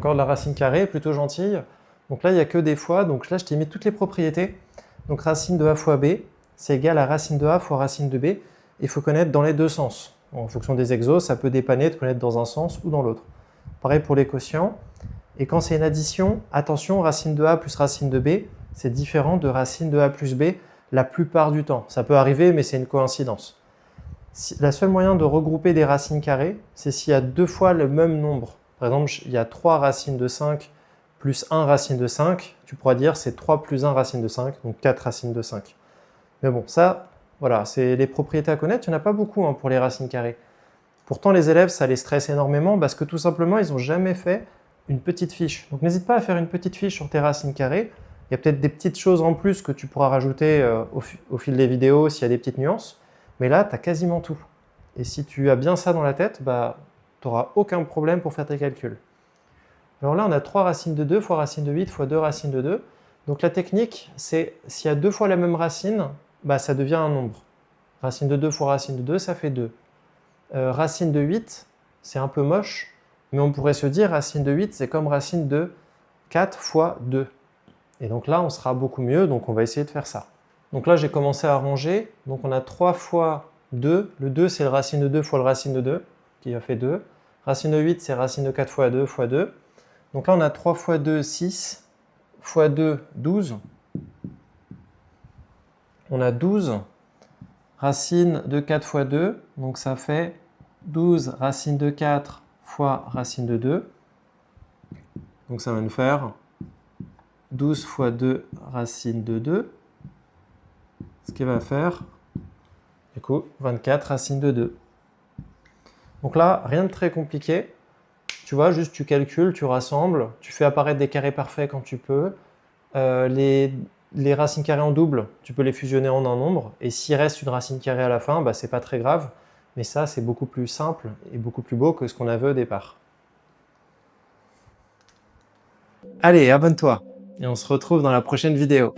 encore de la racine carrée, plutôt gentille. Donc là, il n'y a que des fois. Donc là, je t'ai mis toutes les propriétés. Donc racine de a fois b, c'est égal à racine de a fois racine de b. Il faut connaître dans les deux sens. En fonction des exos, ça peut dépanner de connaître dans un sens ou dans l'autre. Pareil pour les quotients. Et quand c'est une addition, attention, racine de a plus racine de b, c'est différent de racine de a plus b la plupart du temps. Ça peut arriver, mais c'est une coïncidence. La seule moyen de regrouper des racines carrées, c'est s'il y a deux fois le même nombre. Par exemple, il y a 3 racines de 5 plus 1 racine de 5. Tu pourras dire c'est 3 plus 1 racine de 5, donc 4 racines de 5. Mais bon, ça, voilà, c'est les propriétés à connaître. Il n'y en a pas beaucoup pour les racines carrées. Pourtant, les élèves, ça les stresse énormément parce que tout simplement, ils n'ont jamais fait une petite fiche. Donc n'hésite pas à faire une petite fiche sur tes racines carrées. Il y a peut-être des petites choses en plus que tu pourras rajouter au fil des vidéos s'il y a des petites nuances. Mais là, tu as quasiment tout. Et si tu as bien ça dans la tête, bah, tu n'auras aucun problème pour faire tes calculs. Alors là, on a 3 racines de 2 fois racine de 8 fois 2 racines de 2. Donc la technique, c'est s'il y a deux fois la même racine, bah, ça devient un nombre. Racine de 2 fois racine de 2, ça fait 2. Racine de 8, c'est un peu moche, mais on pourrait se dire racine de 8, c'est comme racine de 4 fois 2. Et donc là, on sera beaucoup mieux, donc on va essayer de faire ça. Donc là, j'ai commencé à ranger. Donc on a 3 fois 2. Le 2, c'est le racine de 2 fois le racine de 2, qui a fait 2. Racine de 8, c'est racine de 4 fois 2 fois 2. Donc là, on a 3 fois 2, 6, fois 2, 12. On a 12. Racine de 4 fois 2, donc ça fait 12 racine de 4 fois racine de 2. Donc ça va nous faire 12 fois 2 racine de 2. Ce qui va faire, du coup, 24 racine de 2. Donc là, rien de très compliqué. Tu vois, juste tu calcules, tu rassembles, tu fais apparaître des carrés parfaits quand tu peux. Les racines carrées en double, tu peux les fusionner en un nombre. Et s'il reste une racine carrée à la fin, bah, c'est pas très grave. Mais ça, c'est beaucoup plus simple et beaucoup plus beau que ce qu'on avait au départ. Allez, abonne-toi et on se retrouve dans la prochaine vidéo.